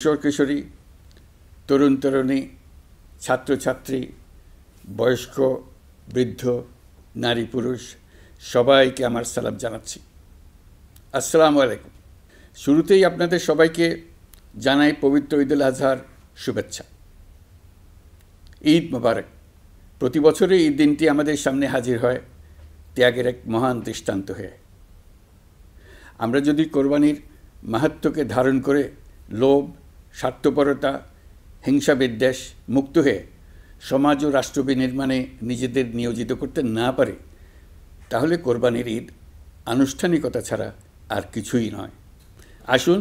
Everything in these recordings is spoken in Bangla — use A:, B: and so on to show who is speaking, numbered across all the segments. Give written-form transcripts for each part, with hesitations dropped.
A: কিশোর কিশোরী, তরুণ তরুণী, ছাত্রছাত্রী, বয়স্ক, বৃদ্ধ, নারী পুরুষ সবাইকে আমার সালাম জানাচ্ছি। আসসালামু আলাইকুম। শুরুতেই আপনাদের সবাইকে জানাই পবিত্র ঈদুল আজহার শুভেচ্ছা। ঈদ মোবারক। প্রতি বছরই এই দিনটি আমাদের সামনে হাজির হয় ত্যাগের এক মহান দৃষ্টান্ত হয়ে। আমরা যদি কোরবানির মাহাত্ম্যকে ধারণ করে লোভ, স্বার্থপরতা, হিংসা বিদ্বেষ মুক্ত হয়ে সমাজ ও রাষ্ট্র বিনির্মাণে নিজেদের নিয়োজিত করতে না পারি, তাহলে কোরবানির ঈদ আনুষ্ঠানিকতা ছাড়া আর কিছুই নয়। আসুন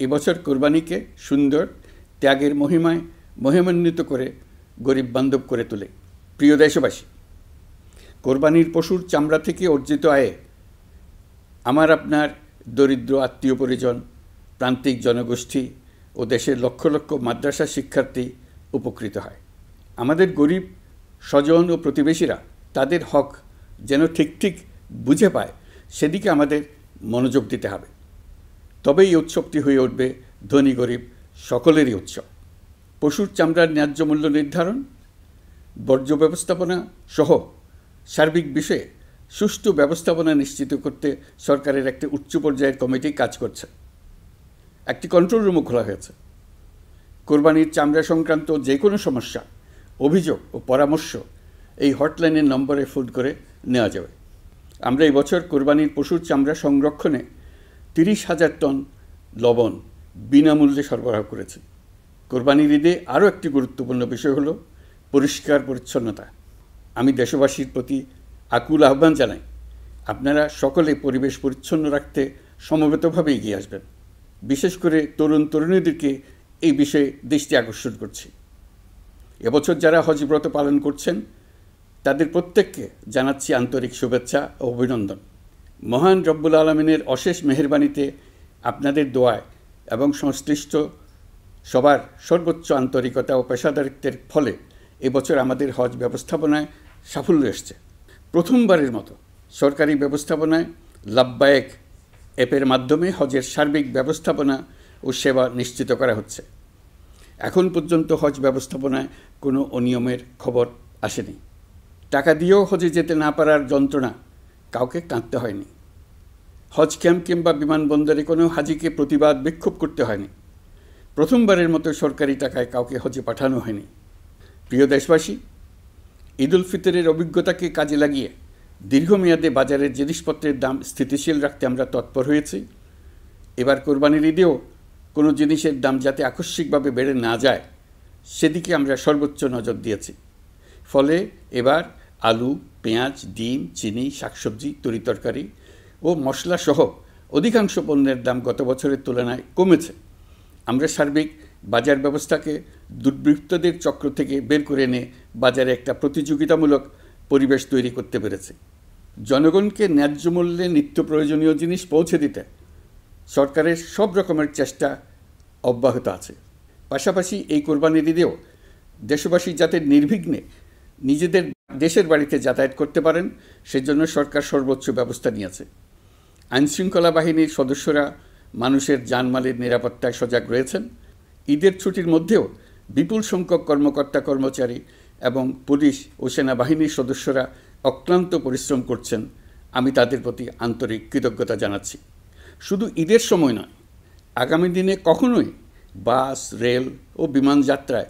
A: এবছর কোরবানিকে সুন্দর, ত্যাগের মহিমায় মহিমান্বিত করে গরিব বান্ধব করে তোলে। প্রিয় দেশবাসী, কোরবানির পশুর চামড়া থেকে অর্জিত আয়ে আমার আপনার দরিদ্র আত্মীয় পরিজন, প্রান্তিক জনগোষ্ঠী ও দেশের লক্ষ লক্ষ মাদ্রাসা শিক্ষার্থী উপকৃত হয়। আমাদের গরিব স্বজন ও প্রতিবেশীরা তাদের হক যেন ঠিক বুঝে পায়, সেদিকে আমাদের মনোযোগ দিতে হবে। তবেই এই উৎসবটি হয়ে উঠবে ধনী গরিব সকলেরই উৎসব। পশুর চামড়ার ন্যায্য মূল্য নির্ধারণ, বর্জ্য ব্যবস্থাপনা সহ সার্বিক বিষয়ে সুষ্ঠু ব্যবস্থাপনা নিশ্চিত করতে সরকারের একটি উচ্চ পর্যায়ের কমিটি কাজ করছে। একটি কন্ট্রোল রুমও খোলা হয়েছে। কোরবানির চামড়া সংক্রান্ত যে কোনো সমস্যা, অভিযোগ ও পরামর্শ এই হটলাইনের নম্বরে ফোন করে নেওয়া যাবে। আমরা এই বছর কোরবানির পশুর চামড়া সংরক্ষণে 30,000 টন লবণ বিনামূল্যে সরবরাহ করেছি। কোরবানির ঈদে আরও একটি গুরুত্বপূর্ণ বিষয় হলো পরিষ্কার পরিচ্ছন্নতা। আমি দেশবাসীর প্রতি আকুল আহ্বান জানাই, আপনারা সকলে পরিবেশ পরিচ্ছন্ন রাখতে সমবেতভাবে এগিয়ে আসবেন। বিশেষ করে তরুণ তরুণীদেরকে এই বিষয়ে দৃষ্টি আকর্ষণ করছি। এবছর যারা হজ ব্রত পালন করছেন তাদের প্রত্যেককে জানাচ্ছি আন্তরিক শুভেচ্ছা ও অভিনন্দন। মহান রব্বুল আলামিনের অশেষ মেহেরবানিতে, আপনাদের দোয়ায় এবং সংশ্লিষ্ট সবার সর্বোচ্চ আন্তরিকতা ও পেশাদারিত্বের ফলে এবছর আমাদের হজ ব্যবস্থাপনায় সাফল্য এসছে। প্রথমবারের মতো সরকারি ব্যবস্থাপনায় লাব্বায়েক অ্যাপের মাধ্যমে হজের সার্বিক ব্যবস্থাপনা ও সেবা নিশ্চিত করা হচ্ছে। এখন পর্যন্ত হজ ব্যবস্থাপনায় কোনো অনিয়মের খবর আসেনি। টাকা দিয়েও হজে যেতে না পারার যন্ত্রণা কাউকে কাঁদতে হয়নি। হজ ক্যাম্প কিংবা বিমানবন্দরে কোনো হাজিকে প্রতিবাদ বিক্ষোভ করতে হয়নি। প্রথমবারের মতো সরকারি টাকায় কাউকে হজে পাঠানো হয়নি। প্রিয় দেশবাসী, ঈদ উল ফিতরের অভিজ্ঞতাকে কাজে লাগিয়ে দীর্ঘমেয়াদে বাজারের জিনিসপত্রের দাম স্থিতিশীল রাখতে আমরা তৎপর হয়েছি। এবার কোরবানির ঈদেও কোনো জিনিসের দাম যাতে আকস্মিকভাবে বেড়ে না যায়, সেদিকে আমরা সর্বোচ্চ নজর দিয়েছি। ফলে এবার আলু, পেঁয়াজ, ডিম, চিনি, শাকসবজি, তরিতরকারি ও মশলাসহ অধিকাংশ পণ্যের দাম গত বছরের তুলনায় কমেছে। আমরা সার্বিক বাজার ব্যবস্থাকে দুর্বৃত্তদের চক্র থেকে বের করে এনে বাজারে একটা প্রতিযোগিতামূলক পরিবেশ তৈরি করতে পেরেছি। জনগণকে ন্যায্য মূল্যে নিত্য প্রয়োজনীয় জিনিস পৌঁছে দিতে সরকারের সব রকমের চেষ্টা অব্যাহত আছে। পাশাপাশি এই কোরবানির ঈদেও দেশবাসী যাতে নির্বিঘ্নে নিজেদের দেশের বাড়িতে যাতায়াত করতে পারেন, সেজন্য সরকার সর্বোচ্চ ব্যবস্থা নিয়েছে। আইনশৃঙ্খলা বাহিনীর সদস্যরা মানুষের জানমালের নিরাপত্তায় সজাগ রয়েছেন। ঈদের ছুটির মধ্যেও বিপুল সংখ্যক কর্মকর্তা কর্মচারী এবং পুলিশ ও সেনাবাহিনীর সদস্যরা অক্লান্ত পরিশ্রম করছেন। আমি তাদের প্রতি আন্তরিক কৃতজ্ঞতা জানাচ্ছি। শুধু ঈদের সময় নয়, আগামী দিনে কখনোই বাস, রেল ও বিমান যাত্রায়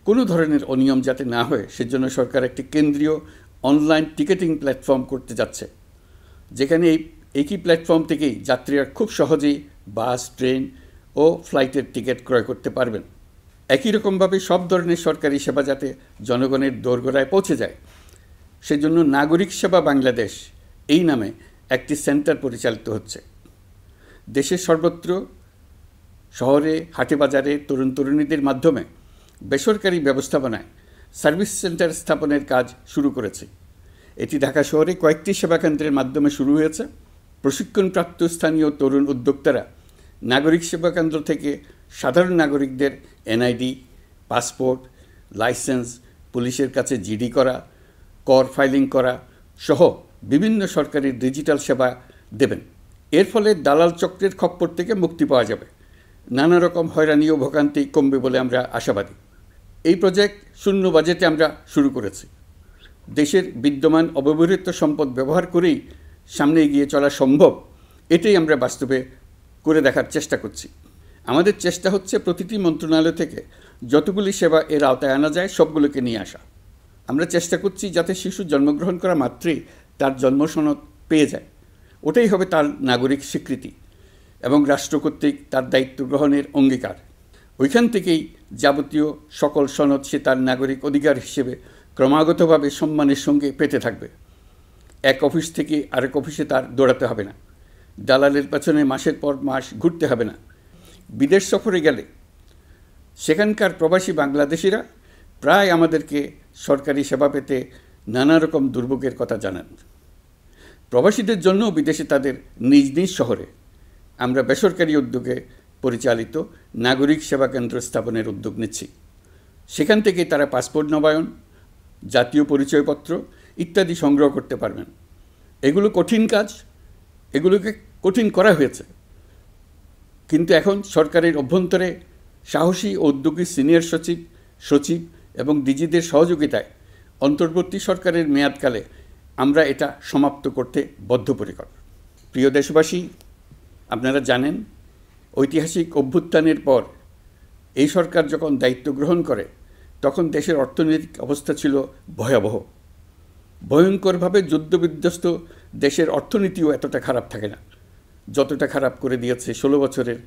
A: কোনো ধরনের অনিয়ম যাতে না হয়, সেজন্য সরকার একটি কেন্দ্রীয় অনলাইন টিকেটিং প্ল্যাটফর্ম করতে যাচ্ছে, যেখানে এই একই প্ল্যাটফর্ম থেকেই যাত্রীরা খুব সহজেই বাস, ট্রেন ও ফ্লাইটের টিকিট ক্রয় করতে পারবেন। একই রকমভাবে সব ধরনের সরকারি সেবা যাতে জনগণের দোরগোড়ায় পৌঁছে যায়, সেজন্য নাগরিক সেবা বাংলাদেশ এই নামে একটি সেন্টার পরিচালিত হচ্ছে। দেশের সর্বত্র শহরে, হাটে বাজারে তরুণ তরুণীদের মাধ্যমে বেসরকারি ব্যবস্থাপনায় সার্ভিস সেন্টার স্থাপনের কাজ শুরু করেছে। এটি ঢাকা শহরে কয়েকটি সেবাকেন্দ্রের মাধ্যমে শুরু হয়েছে। প্রশিক্ষণপ্রাপ্ত স্থানীয় তরুণ উদ্যোক্তারা নাগরিক সেবাকেন্দ্র থেকে সাধারণ নাগরিকদের এনআইডি, পাসপোর্ট, লাইসেন্স, পুলিশের কাছে জিডি করা, কর ফাইলিং করা সহ বিভিন্ন সরকারি ডিজিটাল সেবা দেবেন। এর ফলে দালাল চক্রের খপ্পর থেকে মুক্তি পাওয়া যাবে। নানা রকম হয়রানি ও ভোগান্তি কমবে বলে আমরা আশাবাদী। এই প্রজেক্ট শূন্য বাজেটে আমরা শুরু করেছি। দেশের বিদ্যমান অব্যবহৃত সম্পদ ব্যবহার করেই সামনে এগিয়ে চলা সম্ভব, এটাই আমরা বাস্তবে করে দেখার চেষ্টা করছি। আমাদের চেষ্টা হচ্ছে প্রতিটি মন্ত্রণালয় থেকে যতগুলি সেবা এর আওতায় আনা যায় সবগুলোকে নিয়ে আসা। আমরা চেষ্টা করছি যাতে শিশু জন্মগ্রহণ করা মাত্রই তার জন্মসনদ পেয়ে যায়। ওটাই হবে তার নাগরিক স্বীকৃতি এবং রাষ্ট্র কর্তৃক তার দায়িত্ব গ্রহণের অঙ্গীকার। ওইখান থেকেই যাবতীয় সকল সনদ সে তার নাগরিক অধিকার হিসেবে ক্রমাগতভাবে সম্মানের সঙ্গে পেতে থাকবে। এক অফিস থেকে আরেক অফিসে তার দৌড়াতে হবে না, দালালের পেছনে মাসের পর মাস ঘুরতে হবে না। বিদেশ সফরে গেলে সেখানকার প্রবাসী বাংলাদেশিরা প্রায় আমাদেরকে সরকারি সেবা পেতে নানা রকম দুর্ভোগের কথা জানান। প্রবাসীদের জন্য বিদেশে তাদের নিজ নিজ শহরে আমরা বেসরকারি উদ্যোগে পরিচালিত নাগরিক সেবা কেন্দ্র স্থাপনের উদ্যোগ নিচ্ছি। সেখান থেকে তারা পাসপোর্ট নবায়ন, জাতীয় পরিচয়পত্র ইত্যাদি সংগ্রহ করতে পারবেন। এগুলো কঠিন কাজ, এগুলোকে কঠিন করা হয়েছে, কিন্তু এখন সরকারের অভ্যন্তরে সাহসী ও উদ্যোগী সিনিয়র সচিব এবং ডিজিদের সহযোগিতায় অন্তর্বর্তী সরকারের মেয়াদকালে আমরা এটা সমাপ্ত করতে বদ্ধপরিকর। প্রিয় দেশবাসী, আপনারা জানেন ঐতিহাসিক অভ্যুত্থানের পর এই সরকার যখন দায়িত্ব গ্রহণ করে তখন দেশের অর্থনৈতিক অবস্থা ছিল ভয়াবহ। ভয়ঙ্করভাবে যুদ্ধবিধ্বস্ত দেশের অর্থনীতিও এতটা খারাপ থাকে না যতটা খারাপ করে দিয়েছে 16 বছরের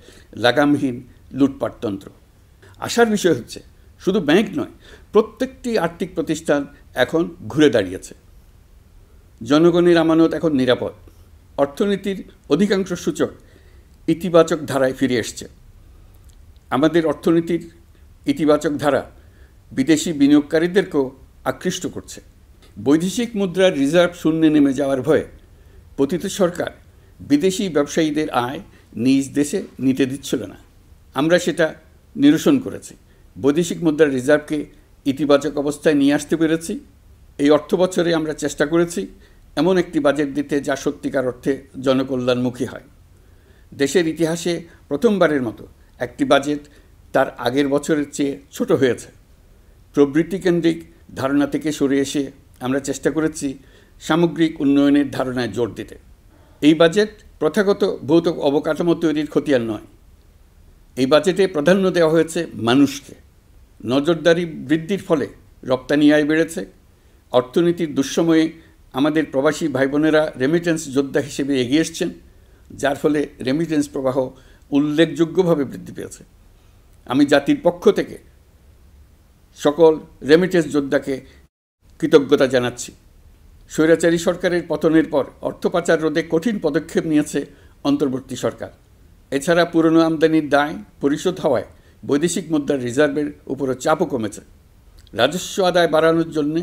A: লাগামহীন লুটপাটতন্ত্র। আশার বিষয় হচ্ছে শুধু ব্যাংক নয়, প্রত্যেকটি আর্থিক প্রতিষ্ঠান এখন ঘুরে দাঁড়িয়েছে। জনগণের আমানত এখন নিরাপদ। অর্থনীতির অধিকাংশ সূচক ইতিবাচক ধারায় ফিরে এসছে। আমাদের অর্থনীতির ইতিবাচক ধারা বিদেশি বিনিয়োগকারীদেরকেও আকৃষ্ট করছে। বৈদেশিক মুদ্রার রিজার্ভ শূন্যে নেমে যাওয়ার ভয়ে পতিত সরকার বিদেশি ব্যবসায়ীদের আয় নিজ দেশে নিতে দিচ্ছিল না। আমরা সেটা নিরসন করেছি। বৈদেশিক মুদ্রার রিজার্ভকে ইতিবাচক অবস্থায় নিয়ে আসতে পেরেছি। এই অর্থ বছরে আমরা চেষ্টা করেছি এমন একটি বাজেট দিতে যা সত্যিকার অর্থে জনকল্যাণমুখী হয়। দেশের ইতিহাসে প্রথমবারের মতো একটি বাজেট তার আগের বছরের চেয়ে ছোট হয়েছে। প্রবৃত্তিকেন্দ্রিক ধারণা থেকে সরে এসে আমরা চেষ্টা করেছি সামগ্রিক উন্নয়নের ধারণায় জোর দিতে। এই বাজেট প্রথাগত ভৌত অবকাঠামো তৈরির খতিয়ান নয়। এই বাজেটে প্রাধান্য দেওয়া হয়েছে মানুষকে। নজরদারি বৃদ্ধির ফলে রপ্তানি আয় বেড়েছে। অর্থনীতির দুঃসময়ে আমাদের প্রবাসী ভাই বোনেরা রেমিটেন্স যোদ্ধা হিসেবে এগিয়ে এসছেন, যার ফলে রেমিটেন্স প্রবাহ উল্লেখযোগ্যভাবে বৃদ্ধি পেয়েছে। আমি জাতির পক্ষ থেকে সকল রেমিটেন্স যোদ্ধাকে কৃতজ্ঞতা জানাচ্ছি। স্বৈরাচারী সরকারের পতনের পর অর্থ পাচার রোধে কঠিন পদক্ষেপ নিয়েছে অন্তর্বর্তী সরকার। এছাড়া পুরনো আমদানির দায় পরিশোধ হওয়ায় বৈদেশিক মুদ্রার রিজার্ভের উপরও চাপও কমেছে। রাজস্ব আদায় বাড়ানোর জন্যে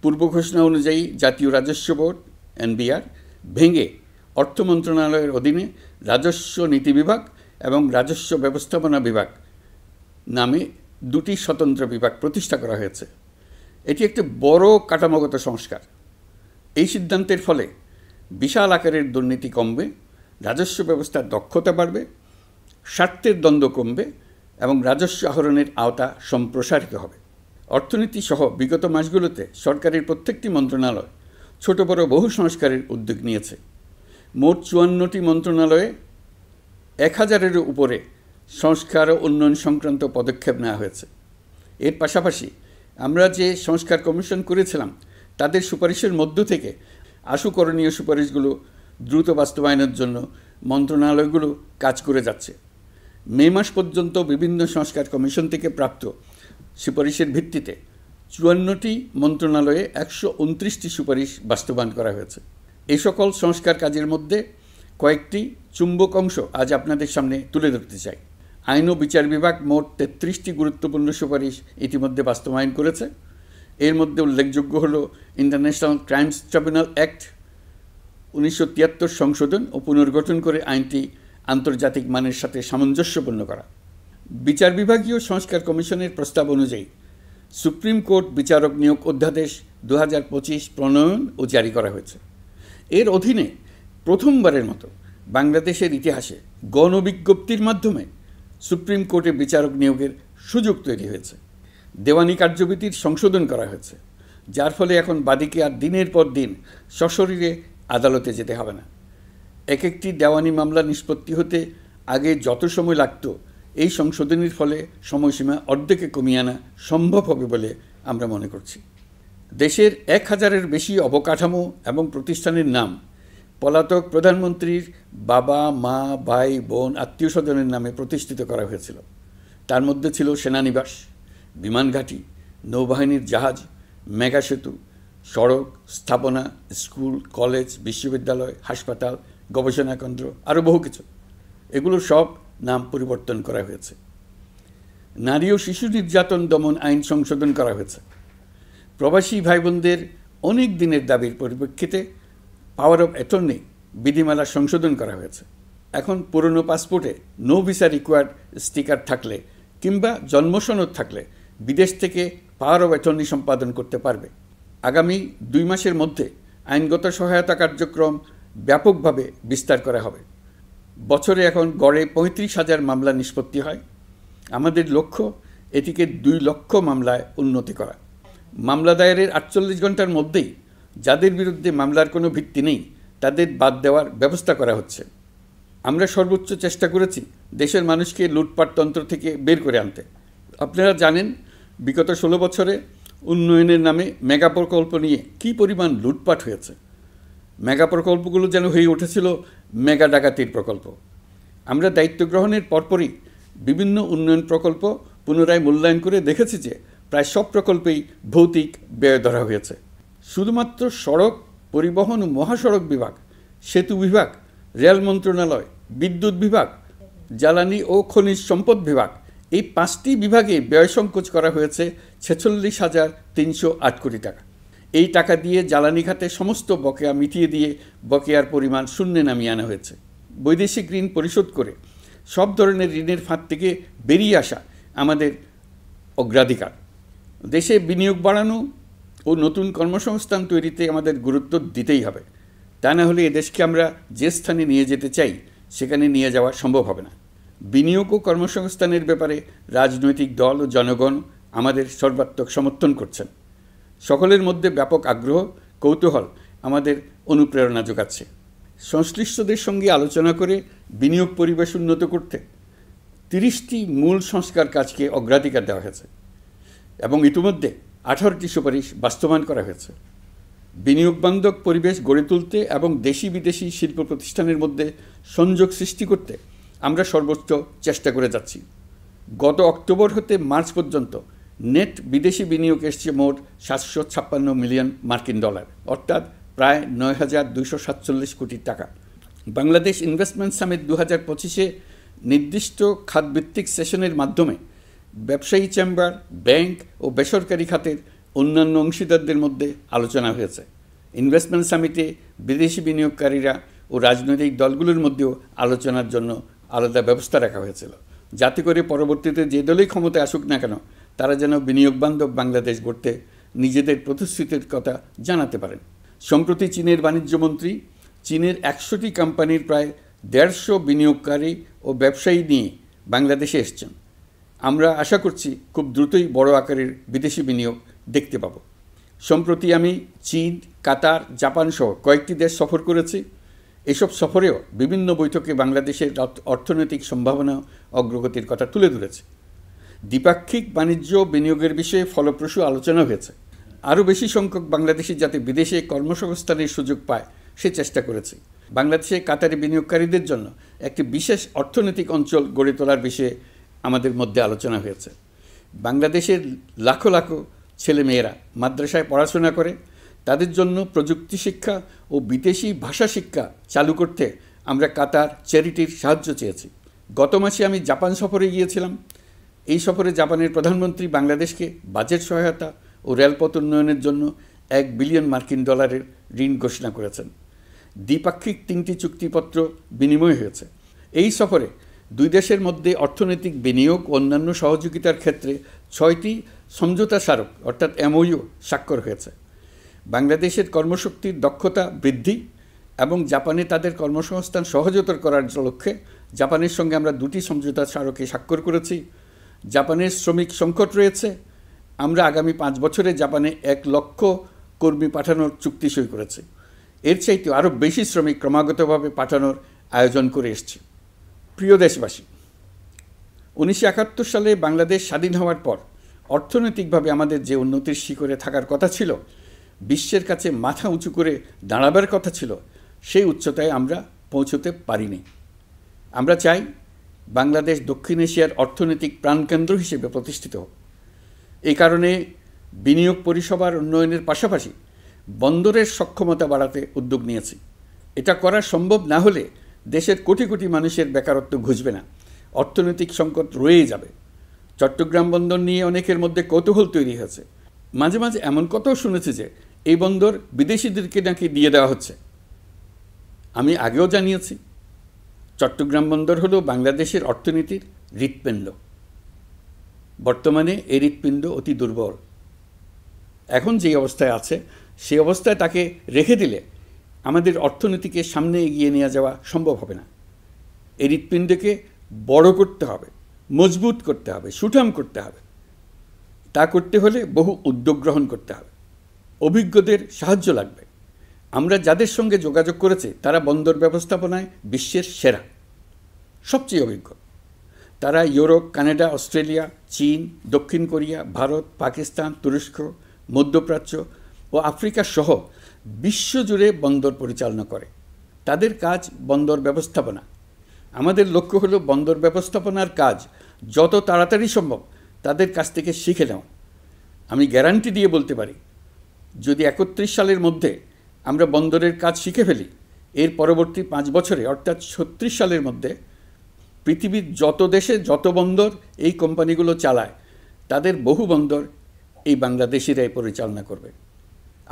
A: পূর্ব ঘোষণা অনুযায়ী জাতীয় রাজস্ব বোর্ড NBR ভেঙে অর্থ মন্ত্রণালয়ের অধীনে রাজস্ব নীতি বিভাগ এবং রাজস্ব ব্যবস্থাপনা বিভাগ নামে দুটি স্বতন্ত্র বিভাগ প্রতিষ্ঠা করা হয়েছে। এটি একটি বড় কাঠামোগত সংস্কার। এই সিদ্ধান্তের ফলে বিশাল আকারের দুর্নীতি কমবে, রাজস্ব ব্যবস্থার দক্ষতা বাড়বে, স্বার্থের দ্বন্দ্ব কমবে এবং রাজস্ব আহরণের আওতা সম্প্রসারিত হবে। অর্থনীতি সহ বিগত মাসগুলোতে সরকারের প্রত্যেকটি মন্ত্রণালয় ছোট বড় বহু সংস্কারের উদ্যোগ নিয়েছে। মোট 54টি মন্ত্রণালয়ে 1000-এরও উপরে সংস্কার ও উন্নয়ন সংক্রান্ত পদক্ষেপ নেওয়া হয়েছে। এর পাশাপাশি আমরা যে সংস্কার কমিশন করেছিলাম তাদের সুপারিশের মধ্য থেকে আশু করণীয় সুপারিশগুলো দ্রুত বাস্তবায়নের জন্য মন্ত্রণালয়গুলো কাজ করে যাচ্ছে। মে মাস পর্যন্ত বিভিন্ন সংস্কার কমিশন থেকে প্রাপ্ত সুপারিশের ভিত্তিতে 54টি মন্ত্রণালয়ে 129টি সুপারিশ বাস্তবায়ন করা হয়েছে। এই সকল সংস্কার কাজের মধ্যে কয়েকটি চুম্বক অংশ আজ আপনাদের সামনে তুলে ধরতে চাই। আইন ও বিচার বিভাগ মোট 33টি গুরুত্বপূর্ণ সুপারিশ ইতিমধ্যে বাস্তবায়ন করেছে। এর মধ্যে উল্লেখযোগ্য হল ইন্টারন্যাশনাল ক্রাইমস ট্রাইব্যুনাল অ্যাক্ট 1973 সংশোধন ও পুনর্গঠন করে আইনটি আন্তর্জাতিক মানের সাথে সামঞ্জস্যপূর্ণ করা। বিচার বিভাগীয় সংস্কার কমিশনের প্রস্তাব অনুযায়ী সুপ্রিম কোর্ট বিচারক নিয়োগ অধ্যাদেশ 2025 প্রণয়ন ও জারি করা হয়েছে। এর অধীনে প্রথমবারের মতো বাংলাদেশের ইতিহাসে গণবিজ্ঞপ্তির মাধ্যমে সুপ্রিম কোর্টে বিচারক নিয়োগের সুযোগ তৈরি হয়েছে। দেওয়ানি কার্যবিধির সংশোধন করা হয়েছে, যার ফলে এখন বাদীকে আর দিনের পর দিন সশরীরে আদালতে যেতে হবে না। একটি দেওয়ানি মামলা নিষ্পত্তি হতে আগে যত সময় লাগত, এই সংশোধনীর ফলে সময়সীমা অর্ধেকে কমিয়ে আনা সম্ভব হবে বলে আমরা মনে করছি। দেশের 1000-এর বেশি অবকাঠামো এবং প্রতিষ্ঠানের নাম পলাতক প্রধানমন্ত্রীর বাবা, মা, ভাই, বোন, আত্মীয় স্বজনের নামে প্রতিষ্ঠিত করা হয়েছিল। তার মধ্যে ছিল সেনানিবাস, বিমানঘাঁটি, নৌবাহিনীর জাহাজ, মেগা সেতু, সড়ক, স্থাপনা, স্কুল, কলেজ, বিশ্ববিদ্যালয়, হাসপাতাল, গবেষণা কেন্দ্র, আরও বহু কিছু। এগুলোর সব নাম পরিবর্তন করা হয়েছে। নারী ও শিশু নির্যাতন দমন আইন সংশোধন করা হয়েছে। প্রবাসী ভাই বোনদের অনেক দিনের দাবির পরিপ্রেক্ষিতে পাওয়ার অফ অ্যাটর্নি বিধিমালা সংশোধন করা হয়েছে। এখন পুরনো পাসপোর্টে নো ভিসা রিকোয়ার্ড স্টিকার থাকলে কিংবা জন্মসনদ থাকলে বিদেশ থেকে পাওয়ার অফ অ্যাটর্নি সম্পাদন করতে পারবে। আগামী 2 মাসের মধ্যে আইনগত সহায়তা কার্যক্রম ব্যাপকভাবে বিস্তার করা হবে। বছরে এখন গড়ে 35,000 মামলা নিষ্পত্তি হয়। আমাদের লক্ষ্য এটিকে 2 লক্ষ মামলায় উন্নতি করা। মামলা দায়েরের 48 ঘন্টার মধ্যেই যাদের বিরুদ্ধে মামলার কোনো ভিত্তি নেই তাদের বাদ দেওয়ার ব্যবস্থা করা হচ্ছে। আমরা সর্বোচ্চ চেষ্টা করেছি দেশের মানুষকে লুটপাটতন্ত্র থেকে বের করে আনতে। আপনারা জানেন, বিগত 16 বছরে উন্নয়নের নামে মেগা প্রকল্প নিয়ে কী পরিমাণ লুটপাট হয়েছে। মেগা প্রকল্পগুলো যেন হয়ে উঠেছিল মেগা ডাকাতির প্রকল্প। আমরা দায়িত্ব গ্রহণের পরপরই বিভিন্ন উন্নয়ন প্রকল্প পুনরায় মূল্যায়ন করে দেখেছি যে প্রায় সব প্রকল্পেই ভৌতিক ব্যয় ধরা হয়েছে। শুধুমাত্র সড়ক, পরিবহন ও মহাসড়ক বিভাগ, সেতু বিভাগ, রেল মন্ত্রণালয়, বিদ্যুৎ বিভাগ, জ্বালানি ও খনিজ সম্পদ বিভাগ, এই 5টি বিভাগে ব্যয় সংকোচ করা হয়েছে 46,308 কোটি টাকা। এই টাকা দিয়ে জ্বালানি খাতে সমস্ত বকেয়া মিটিয়ে দিয়ে বকেয়ার পরিমাণ শূন্যে নামিয়ে আনা হয়েছে। বৈদেশিক ঋণ পরিশোধ করে সব ধরনের ঋণের ফাঁদ থেকে বেরিয়ে আসা আমাদের অগ্রাধিকার। দেশে বিনিয়োগ বাড়ানো ও নতুন কর্মসংস্থান তৈরিতে আমাদের গুরুত্ব দিতেই হবে। তা না হলে এদেশকে আমরা যে স্থানে নিয়ে যেতে চাই সেখানে নিয়ে যাওয়া সম্ভব হবে না। বিনিয়োগ ও কর্মসংস্থানের ব্যাপারে রাজনৈতিক দল ও জনগণ আমাদের সর্বাত্মক সমর্থন করছেন। সকলের মধ্যে ব্যাপক আগ্রহ, কৌতূহল আমাদের অনুপ্রেরণা যোগাচ্ছে। সংশ্লিষ্টদের সঙ্গে আলোচনা করে বিনিয়োগ পরিবেশ উন্নত করতে 30টি মূল সংস্কার কাজকে অগ্রাধিকার দেওয়া হয়েছে এবং ইতিমধ্যে 18টি সুপারিশ বাস্তবায়ন করা হয়েছে। বিনিয়োগ বান্ধব পরিবেশ গড়ে তুলতে এবং দেশি বিদেশি শিল্প প্রতিষ্ঠানের মধ্যে সংযোগ সৃষ্টি করতে আমরা সর্বোচ্চ চেষ্টা করে যাচ্ছি। গত অক্টোবর হতে মার্চ পর্যন্ত নেট বিদেশি বিনিয়োগ এসছে মোট 756 মিলিয়ন মার্কিন ডলার, অর্থাৎ প্রায় 9,247 কোটি টাকা। বাংলাদেশ ইনভেস্টমেন্ট সামিট 2025-এ নির্দিষ্ট খাতভিত্তিক সেশনের মাধ্যমে ব্যবসায়ী চেম্বার, ব্যাংক ও বেসরকারি খাতের অন্যান্য অংশীদারদের মধ্যে আলোচনা হয়েছে। ইনভেস্টমেন্ট সামিটে বিদেশি বিনিয়োগকারীরা ও রাজনৈতিক দলগুলোর মধ্যেও আলোচনার জন্য আলাদা ব্যবস্থা রাখা হয়েছিল, যাতে করে পরবর্তীতে যে দলই ক্ষমতায় আসুক না কেন তারা যেন বিনিয়োগ বান্ধব বাংলাদেশ গড়তে নিজেদের প্রতিশ্রুতির কথা জানাতে পারেন। সম্প্রতি চীনের বাণিজ্যমন্ত্রী চীনের 100টি কোম্পানির প্রায় 150 বিনিয়োগকারী ও ব্যবসায়ী নিয়ে বাংলাদেশে এসছেন। আমরা আশা করছি খুব দ্রুতই বড় আকারের বিদেশি বিনিয়োগ দেখতে পাব। সম্প্রতি আমি চীন, কাতার, জাপান সহ কয়েকটি দেশ সফর করেছি। এসব সফরেও বিভিন্ন বৈঠকে বাংলাদেশের অর্থনৈতিক সম্ভাবনা অগ্রগতির কথা তুলে ধরেছি। দ্বিপাক্ষিক বাণিজ্য বিনিয়োগের বিষয়ে ফলপ্রসূ আলোচনা হয়েছে। আরও বেশি সংখ্যক বাংলাদেশি যাতে বিদেশে কর্মসংস্থানের সুযোগ পায় সে চেষ্টা করেছে। বাংলাদেশে কাতারি বিনিয়োগকারীদের জন্য একটি বিশেষ অর্থনৈতিক অঞ্চল গড়ে তোলার বিষয়ে আমাদের মধ্যে আলোচনা হয়েছে। বাংলাদেশের লাখো লাখো ছেলেমেয়েরা মাদ্রাসায় পড়াশোনা করে, তাদের জন্য প্রযুক্তি শিক্ষা ও বিদেশি ভাষা শিক্ষা চালু করতে আমরা কাতার চ্যারিটির সাহায্য চেয়েছি। গত মাসে আমি জাপান সফরে গিয়েছিলাম। এই সফরে জাপানের প্রধানমন্ত্রী বাংলাদেশকে বাজেট সহায়তা ও রেলপথ উন্নয়নের জন্য $1 বিলিয়ন মার্কিন ডলারের ঋণ ঘোষণা করেছেন। দ্বিপাক্ষিক 3টি চুক্তিপত্র বিনিময় হয়েছে। এই সফরে দুই দেশের মধ্যে অর্থনৈতিক বিনিয়োগ ও অন্যান্য সহযোগিতার ক্ষেত্রে 6টি সমঝোতা স্মারক অর্থাৎ MOU স্বাক্ষর হয়েছে। বাংলাদেশের কর্মশক্তির দক্ষতা বৃদ্ধি এবং জাপানে তাদের কর্মসংস্থান সহজতর করার লক্ষ্যে জাপানের সঙ্গে আমরা 2টি সমঝোতা স্মারকে স্বাক্ষর করেছি। জাপানের শ্রমিক সংকট রয়েছে। আমরা আগামী 5 বছরে জাপানে 1 লক্ষ কর্মী পাঠানোর চুক্তি সই করেছি। এর চাইতে আরও বেশি শ্রমিক ক্রমাগতভাবে পাঠানোর আয়োজন করে এসেছি। প্রিয় দেশবাসী, 1971 সালে বাংলাদেশ স্বাধীন হওয়ার পর অর্থনৈতিকভাবে আমাদের যে উন্নতির শিখরে থাকার কথা ছিল, বিশ্বের কাছে মাথা উঁচু করে দাঁড়াবার কথা ছিল, সেই উচ্চতায় আমরা পৌঁছতে পারিনি। আমরা চাই বাংলাদেশ দক্ষিণ এশিয়ার অর্থনৈতিক প্রাণকেন্দ্র হিসেবে প্রতিষ্ঠিত হোক। এই কারণে বিনিয়োগ পরিষেবার উন্নয়নের পাশাপাশি বন্দরের সক্ষমতা বাড়াতে উদ্যোগ নিয়েছি। এটা করা সম্ভব না হলে দেশের কোটি কোটি মানুষের বেকারত্ব ঘুচবে না, অর্থনৈতিক সংকট রয়েই যাবে। চট্টগ্রাম বন্দর নিয়ে অনেকের মধ্যে কৌতূহল তৈরি হয়েছে। মাঝে মাঝে এমন কথাও শুনেছি যে এই বন্দর বিদেশিদেরকে নাকি দিয়ে দেওয়া হচ্ছে। আমি আগেও জানিয়েছি, চট্টগ্রাম বন্দর হলো বাংলাদেশের অর্থনীতির হৃৎপিণ্ড। বর্তমানে এই হৃৎপিণ্ড অতি দুর্বল। এখন যে অবস্থায় আছে সেই অবস্থায় তাকে রেখে দিলে আমাদের অর্থনীতিকে সামনে এগিয়ে নিয়ে যাওয়া সম্ভব হবে না। এই হৃৎপিণ্ডকে বড় করতে হবে, মজবুত করতে হবে, সুঠাম করতে হবে। তা করতে হলে বহু উদ্যোগ গ্রহণ করতে হবে, অভিজ্ঞদের সাহায্য লাগবে। আমরা যাদের সঙ্গে যোগাযোগ করেছি তারা বন্দর ব্যবস্থাপনায় বিশ্বের সেরা, সবচেয়ে অভিজ্ঞ। তারা ইউরোপ, কানাডা, অস্ট্রেলিয়া, চীন, দক্ষিণ কোরিয়া, ভারত, পাকিস্তান, তুরস্ক, মধ্যপ্রাচ্য ও আফ্রিকা সহ বিশ্বজুড়ে বন্দর পরিচালনা করে। তাদের কাজ বন্দর ব্যবস্থাপনা। আমাদের লক্ষ্য হলো বন্দর ব্যবস্থাপনার কাজ যত তাড়াতাড়ি সম্ভব তাদের কাছ থেকে শিখে নেওয়া। আমি গ্যারান্টি দিয়ে বলতে পারি, যদি 31 সালের মধ্যে আমরা বন্দরের কাজ শিখে ফেলি, এর পরবর্তী 5 বছরে অর্থাৎ 36 সালের মধ্যে পৃথিবীর যত দেশে যত বন্দর এই কোম্পানিগুলো চালায় তাদের বহু বন্দর এই বাংলাদেশিরাই পরিচালনা করবে।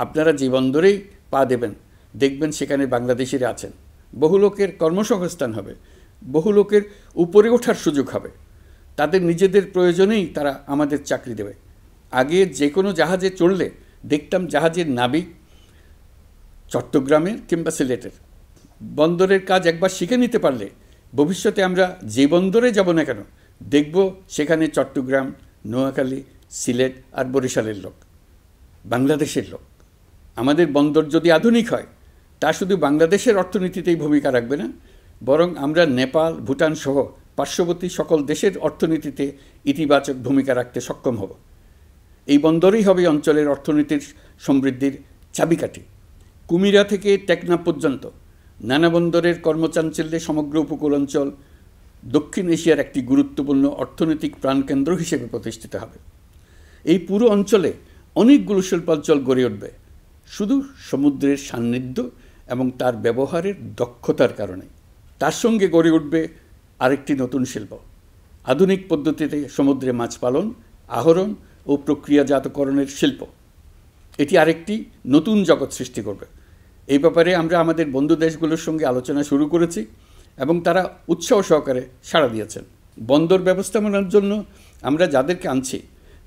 A: আপনারা যে বন্দরেই পা দেবেন দেখবেন সেখানে বাংলাদেশিরা আছেন। বহু লোকের কর্মসংস্থান হবে, বহু লোকের উপরে ওঠার সুযোগ হবে। তাদের নিজেদের প্রয়োজনেই তারা আমাদের চাকরি দেবে। আগে যে কোনো জাহাজে চড়লে দেখতাম জাহাজের নাবিক চট্টগ্রামের কিংবা সিলেটের। বন্দরের কাজ একবার শিখে নিতে পারলে ভবিষ্যতে আমরা যে বন্দরে যাব না কেন দেখব সেখানে চট্টগ্রাম, নোয়াখালী, সিলেট আর বরিশালের লোক, বাংলাদেশের লোক। আমাদের বন্দর যদি আধুনিক হয় তা শুধু বাংলাদেশের অর্থনীতিতেই ভূমিকা রাখবে না, বরং আমরা নেপাল, ভুটান সহ পার্শ্ববর্তী সকল দেশের অর্থনীতিতে ইতিবাচক ভূমিকা রাখতে সক্ষম হব। এই বন্দরই হবে অঞ্চলের অর্থনীতির সমৃদ্ধির চাবিকাঠি। কুমিরা থেকে টেকনাফ পর্যন্ত নানা বন্দরের কর্মচাঞ্চল্যে সমগ্র উপকূল অঞ্চল দক্ষিণ এশিয়ার একটি গুরুত্বপূর্ণ অর্থনৈতিক প্রাণকেন্দ্র হিসেবে প্রতিষ্ঠিত হবে। এই পুরো অঞ্চলে অনেকগুলো শিল্পাঞ্চল গড়ে উঠবে শুধু সমুদ্রের সান্নিধ্য এবং তার ব্যবহারের দক্ষতার কারণে। তার সঙ্গে গড়ে উঠবে আরেকটি নতুন শিল্প, আধুনিক পদ্ধতিতে সমুদ্রে মাছ পালন, আহরণ ও প্রক্রিয়াজাতকরণের শিল্প। এটি আরেকটি নতুন জগৎ সৃষ্টি করবে। এই ব্যাপারে আমরা আমাদের বন্ধু দেশগুলোর সঙ্গে আলোচনা শুরু করেছি এবং তারা উৎসাহ সহকারে সাড়া দিয়েছেন। বন্দর ব্যবস্থাপনার জন্য আমরা যাদেরকে আনছি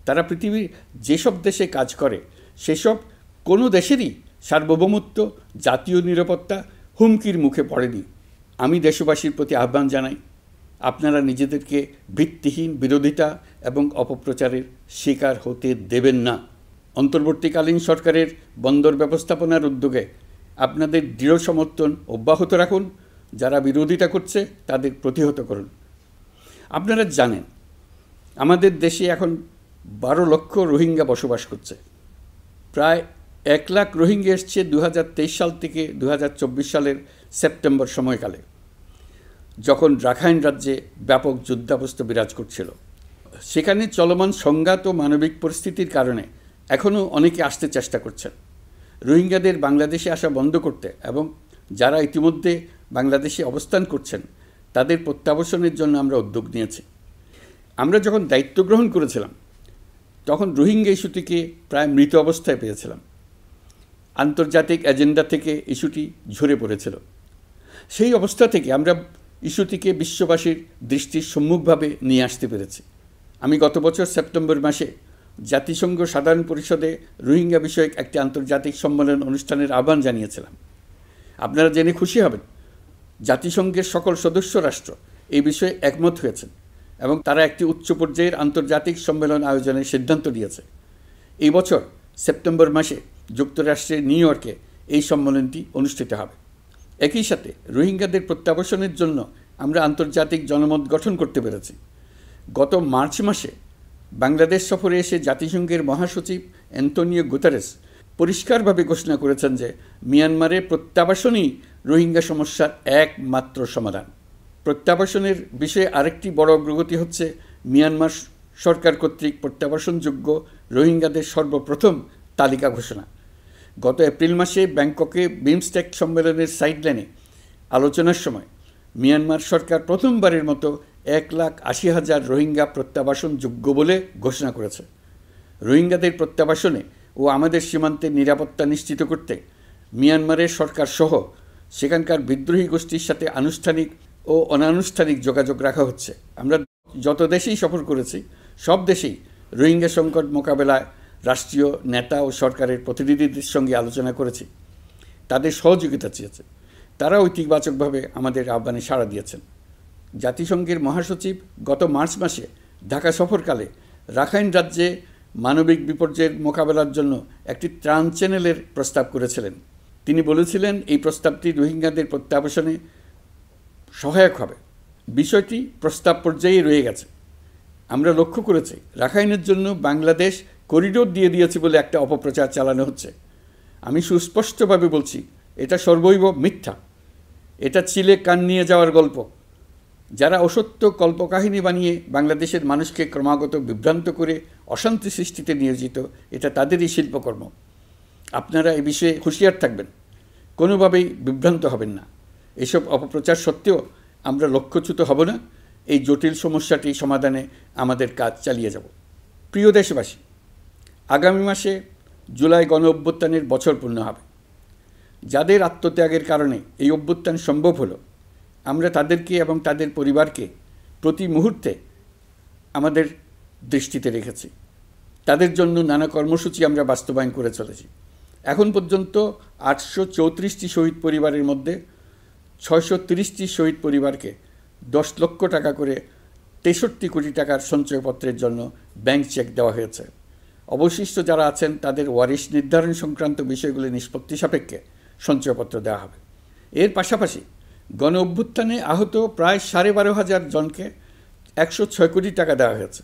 A: তারা পৃথিবীর যেসব দেশে কাজ করে সেসব কোনো দেশেরই সার্বভৌমত্ব, জাতীয় নিরাপত্তা হুমকির মুখে পড়েনি। আমি দেশবাসীর প্রতি আহ্বান জানাই, আপনারা নিজেদেরকে ভিত্তিহীন বিরোধিতা এবং অপপ্রচারের শিকার হতে দেবেন না। অন্তর্বর্তীকালীন সরকারের বন্দর ব্যবস্থাপনার উদ্যোগে আপনাদের দৃঢ় সমর্থন অব্যাহত রাখুন। যারা বিরোধিতা করছে তাদের প্রতিহত করুন। আপনারা জানেন আমাদের দেশে এখন 12 লক্ষ রোহিঙ্গা বসবাস করছে। প্রায় 1 লাখ রোহিঙ্গা এসছে 2023 সাল থেকে 2024 সালের সেপ্টেম্বর সময়কালে, যখন রাখাইন রাজ্যে ব্যাপক যুদ্ধাবস্থা বিরাজ করছিল। সেখানে চলমান সংঘাত ও মানবিক পরিস্থিতির কারণে এখনও অনেকে আসতে চেষ্টা করছেন। রোহিঙ্গাদের বাংলাদেশে আসা বন্ধ করতে এবং যারা ইতিমধ্যে বাংলাদেশে অবস্থান করছেন তাদের প্রত্যাবাসনের জন্য আমরা উদ্যোগ নিয়েছি। আমরা যখন দায়িত্ব গ্রহণ করেছিলাম তখন রোহিঙ্গা ইস্যুটিকে প্রায় মৃত অবস্থায় পেয়েছিলাম। আন্তর্জাতিক এজেন্ডা থেকে ইস্যুটি ঝরে পড়েছিল। সেই অবস্থা থেকে আমরা ইস্যুটিকে বিশ্ববাসীর দৃষ্টির সম্মুখভাবে নিয়ে আসতে পেরেছি। আমি গত বছর সেপ্টেম্বর মাসে জাতিসংঘ সাধারণ পরিষদে রোহিঙ্গা বিষয়ক একটি আন্তর্জাতিক সম্মেলন অনুষ্ঠানের আহ্বান জানিয়েছিলাম। আপনারা জেনে খুশি হবেন, জাতিসংঘের সকল সদস্য রাষ্ট্র এই বিষয়ে একমত হয়েছেন এবং তারা একটি উচ্চ পর্যায়ের আন্তর্জাতিক সম্মেলন আয়োজনের সিদ্ধান্ত নিয়েছে। এই বছর সেপ্টেম্বর মাসে যুক্তরাষ্ট্রের নিউ ইয়র্কে এই সম্মেলনটি অনুষ্ঠিত হবে। একই সাথে রোহিঙ্গাদের প্রত্যাবাসনের জন্য আমরা আন্তর্জাতিক জনমত গঠন করতে পেরেছি। গত মার্চ মাসে বাংলাদেশ সফরে এসে জাতিসংঘের মহাসচিব অ্যান্টোনিও গুতেরেস পরিষ্কারভাবে ঘোষণা করেছেন যে মিয়ানমারের প্রত্যাবাসনই রোহিঙ্গা সমস্যার একমাত্র সমাধান। প্রত্যাবাসনের বিষয়ে আরেকটি বড় অগ্রগতি হচ্ছে মিয়ানমার সরকার কর্তৃক প্রত্যাবাসনযোগ্য রোহিঙ্গাদের সর্বপ্রথম তালিকা ঘোষণা। গত এপ্রিল মাসে ব্যাংককে বিমস্টেক সম্মেলনের সাইডলাইনে আলোচনার সময় মিয়ানমার সরকার প্রথমবারের মতো 1,80,000 রোহিঙ্গা প্রত্যাবাসনযোগ্য বলে ঘোষণা করেছে। রোহিঙ্গাদের প্রত্যাবাসনে ও আমাদের সীমান্তের নিরাপত্তা নিশ্চিত করতে মিয়ানমারের সরকার সহ সেখানকার বিদ্রোহী গোষ্ঠীর সাথে আনুষ্ঠানিক ও অনানুষ্ঠানিক যোগাযোগ রাখা হচ্ছে। আমরা যত দেশেই সফর করেছি সব দেশেই রোহিঙ্গা সংকট মোকাবেলায় রাষ্ট্রীয় নেতা ও সরকারের প্রতিনিধিদের সঙ্গে আলোচনা করেছি, তাদের সহযোগিতা চেয়েছে। তারা ইতিবাচকভাবে আমাদের আহ্বানে সাড়া দিয়েছেন। জাতিসংঘের মহাসচিব গত মার্চ মাসে ঢাকা সফরকালে রাখাইন রাজ্যে মানবিক বিপর্যয়ের মোকাবেলার জন্য একটি ত্রাণ চ্যানেলের প্রস্তাব করেছিলেন। তিনি বলেছিলেন এই প্রস্তাবটি রোহিঙ্গাদের প্রত্যাবাসনে সহায়ক হবে। বিষয়টি প্রস্তাব পর্যায়ে রয়ে গেছে। আমরা লক্ষ্য করেছি রাখাইনের জন্য বাংলাদেশ করিডোর দিয়ে দিয়েছে বলে একটা অপপ্রচার চালানো হচ্ছে। আমি সুস্পষ্টভাবে বলছি এটা সর্বৈব মিথ্যা। এটা চিলে কান নিয়ে যাওয়ার গল্প। যারা অসত্য কল্পকাহিনী বানিয়ে বাংলাদেশের মানুষকে ক্রমাগত বিভ্রান্ত করে অশান্তি সৃষ্টিতে নিয়োজিত, এটা তাদেরই শিল্পকর্ম। আপনারা এ বিষয়ে হুঁশিয়ার থাকবেন, কোনোভাবেই বিভ্রান্ত হবেন না। এসব অপপ্রচার সত্ত্বেও আমরা লক্ষ্যচ্যুত হব না। এই জটিল সমস্যাটি সমাধানে আমাদের কাজ চালিয়ে যাব। প্রিয় দেশবাসী, আগামী মাসে জুলাই গণ অভ্যুত্থানের বছর পূর্ণ হবে। যাদের আত্মত্যাগের কারণে এই অভ্যুত্থান সম্ভব হলো, আমরা তাদেরকে এবং তাদের পরিবারকে প্রতি মুহূর্তে আমাদের দৃষ্টিতে রেখেছি। তাদের জন্য নানা কর্মসূচি আমরা বাস্তবায়ন করে চলেছি। এখন পর্যন্ত 834টি শহীদ পরিবারের মধ্যে 630টি শহীদ পরিবারকে 10 লক্ষ টাকা করে 63 কোটি টাকার সঞ্চয়পত্রের জন্য ব্যাংক চেক দেওয়া হয়েছে। অবশিষ্ট যারা আছেন তাদের ওয়ারিশ নির্ধারণ সংক্রান্ত বিষয়গুলি নিষ্পত্তি সাপেক্ষে সঞ্চয়পত্র দেওয়া হবে। এর পাশাপাশি গণ অভ্যুত্থানে আহত প্রায় 12,500 জনকে 106 কোটি টাকা দেওয়া হয়েছে।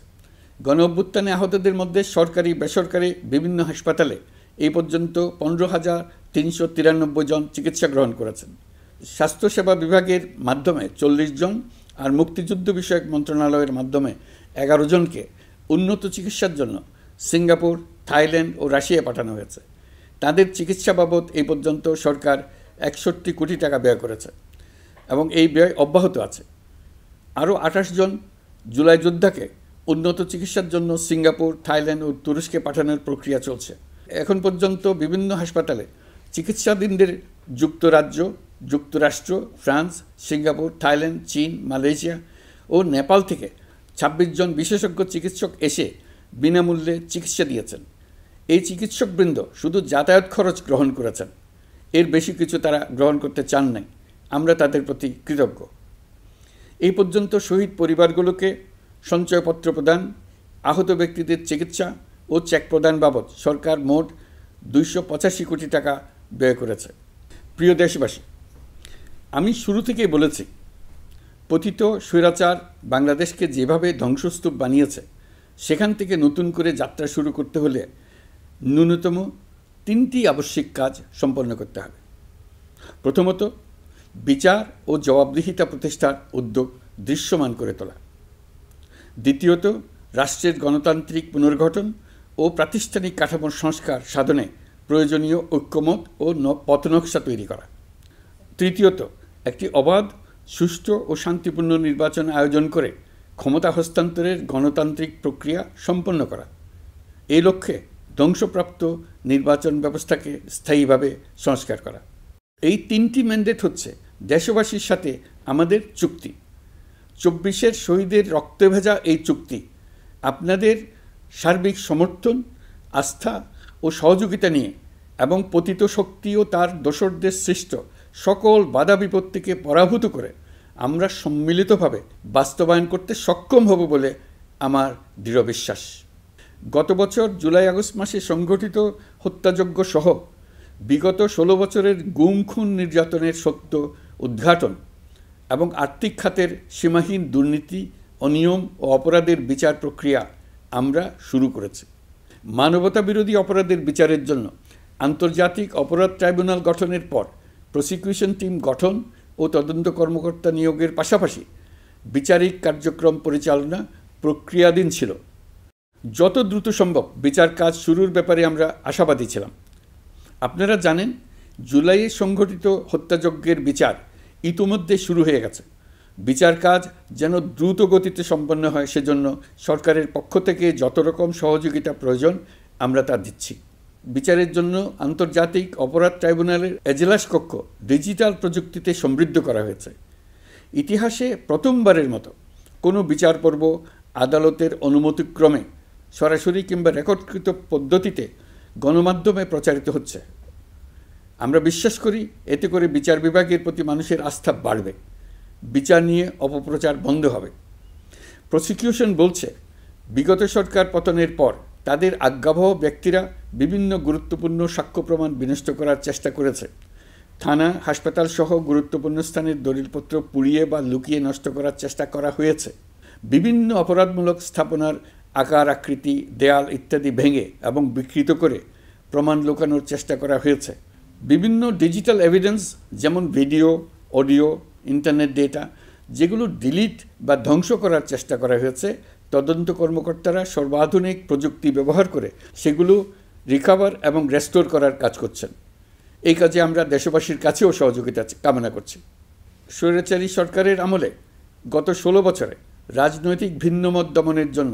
A: গণ অভ্যুত্থানে আহতদের মধ্যে সরকারি বেসরকারি বিভিন্ন হাসপাতালে এই পর্যন্ত 15,393 জন চিকিৎসা গ্রহণ করেছেন। স্বাস্থ্যসেবা বিভাগের মাধ্যমে 40 জন আর মুক্তিযুদ্ধ বিষয়ক মন্ত্রণালয়ের মাধ্যমে 11 জনকে উন্নত চিকিৎসার জন্য সিঙ্গাপুর, থাইল্যান্ড ও রাশিয়া পাঠানো হয়েছে। তাদের চিকিৎসা বাবদ এই পর্যন্ত সরকার 61 কোটি টাকা ব্যয় করেছে এবং এই ব্যয় অব্যাহত আছে। আরও 28 জন জুলাই যোদ্ধাকে উন্নত চিকিৎসার জন্য সিঙ্গাপুর, থাইল্যান্ড ও তুরস্কে পাঠানোর প্রক্রিয়া চলছে। এখন পর্যন্ত বিভিন্ন হাসপাতালে চিকিৎসাধীনদের যুক্তরাজ্য, যুক্তরাষ্ট্র, ফ্রান্স, সিঙ্গাপুর, থাইল্যান্ড, চীন, মালয়েশিয়া ও নেপাল থেকে 26 জন বিশেষজ্ঞ চিকিৎসক এসে বিনামূল্যে চিকিৎসা দিয়েছেন। এই চিকিৎসকবৃন্দ শুধু যাতায়াত খরচ গ্রহণ করেছেন, এর বেশি কিছু তারা গ্রহণ করতে চান নাই। আমরা তাদের প্রতি কৃতজ্ঞ। এই পর্যন্ত শহীদ পরিবারগুলোকে সঞ্চয়পত্র প্রদান, আহত ব্যক্তিদের চিকিৎসা ও চেক প্রদান বাবদ সরকার মোট 285 কোটি টাকা ব্যয় করেছে। প্রিয় দেশবাসী, আমি শুরু থেকেই বলেছি পতিত স্বৈরাচার বাংলাদেশকে যেভাবে ধ্বংসস্তূপ বানিয়েছে, সেখান থেকে নতুন করে যাত্রা শুরু করতে হলে ন্যূনতম 3টি আবশ্যিক কাজ সম্পন্ন করতে হবে। প্রথমত, বিচার ও জবাবদিহিতা প্রতিষ্ঠার উদ্যোগ দৃশ্যমান করে তোলা। দ্বিতীয়ত, রাষ্ট্রের গণতান্ত্রিক পুনর্গঠন ও প্রাতিষ্ঠানিক কাঠামোর সংস্কার সাধনে প্রয়োজনীয় ঐক্যমত ও পথনকশা তৈরি করা। তৃতীয়ত, একটি অবাধ, সুষ্ঠু ও শান্তিপূর্ণ নির্বাচন আয়োজন করে ক্ষমতা হস্তান্তরের গণতান্ত্রিক প্রক্রিয়া সম্পন্ন করা। এই লক্ষ্যে ধ্বংসপ্রাপ্ত নির্বাচন ব্যবস্থাকে স্থায়ীভাবে সংস্কার করা। এই 3টি ম্যান্ডেট হচ্ছে দেশবাসীর সাথে আমাদের চুক্তি। 24-এর শহীদের রক্তে ভেজা এই চুক্তি আপনাদের সার্বিক সমর্থন, আস্থা ও সহযোগিতা নিয়ে এবং পতিত শক্তি ও তার দোসরদের সৃষ্ট সকল বাধা বিপত্তিকে পরাভূত করে আমরা সম্মিলিতভাবে বাস্তবায়ন করতে সক্ষম হব বলে আমার দৃঢ় বিশ্বাস। গত বছর জুলাই আগস্ট মাসে সংঘটিত হত্যাযজ্ঞ সহ বিগত 16 বছরের গুম খুন নির্যাতনের সত্য উদ্ঘাটন এবং আর্থিক খাতের সীমাহীন দুর্নীতি, অনিয়ম ও অপরাধের বিচার প্রক্রিয়া আমরা শুরু করেছি। মানবতা বিরোধী অপরাধের বিচারের জন্য আন্তর্জাতিক অপরাধ ট্রাইব্যুনাল গঠনের পর প্রসিকিউশন টিম গঠন ও তদন্ত কর্মকর্তা নিয়োগের পাশাপাশি বিচারিক কার্যক্রম পরিচালনা প্রক্রিয়াধীন ছিল। যত দ্রুত সম্ভব বিচার কাজ শুরুর ব্যাপারে আমরা আশাবাদী ছিলাম। আপনারা জানেন, জুলাইয়ে সংঘটিত হত্যাযজ্ঞের বিচার ইতিমধ্যে শুরু হয়ে গেছে। বিচার কাজ যেন দ্রুত গতিতে সম্পন্ন হয় সেজন্য সরকারের পক্ষ থেকে যত রকম সহযোগিতা প্রয়োজন আমরা তা দিচ্ছি। বিচারের জন্য আন্তর্জাতিক অপরাধ ট্রাইব্যুনালের এজলাস কক্ষ ডিজিটাল প্রযুক্তিতে সমৃদ্ধ করা হয়েছে। ইতিহাসে প্রথমবারের মতো কোনো বিচার পর্ব আদালতের অনুমতিক্রমে সরাসরি কিংবা রেকর্ডকৃত পদ্ধতিতে গণমাধ্যমে প্রচারিত হচ্ছে। আমরা বিশ্বাস করি এতে করে বিচার বিভাগের প্রতি মানুষের আস্থা বাড়বে, বিচার নিয়ে অপপ্রচার বন্ধ হবে। প্রসিকিউশন বলছে, বিগত সরকার পতনের পর তাদের আজ্ঞাবহ ব্যক্তিরা বিভিন্ন গুরুত্বপূর্ণ সাক্ষ্য প্রমাণ বিনষ্ট করার চেষ্টা করেছে। থানা, হাসপাতাল সহ গুরুত্বপূর্ণ স্থানের দলিলপত্র পুড়িয়ে বা লুকিয়ে নষ্ট করার চেষ্টা করা হয়েছে। বিভিন্ন অপরাধমূলক স্থাপনার আকার, আকৃতি, দেয়াল ইত্যাদি ভেঙে এবং বিকৃত করে প্রমাণ লুকানোর চেষ্টা করা হয়েছে। বিভিন্ন ডিজিটাল এভিডেন্স যেমন ভিডিও, অডিও, ইন্টারনেট ডেটা যেগুলো ডিলিট বা ধ্বংস করার চেষ্টা করা হয়েছে, তদন্ত কর্মকর্তারা সর্বাধুনিক প্রযুক্তি ব্যবহার করে সেগুলো রিকভার এবং রেস্টোর করার কাজ করছেন। এই কাজে আমরা দেশবাসীর কাছেও সহযোগিতা কামনা করছি। স্বৈরাচারী সরকারের আমলে গত 16 বছরে রাজনৈতিক ভিন্নমত দমনের জন্য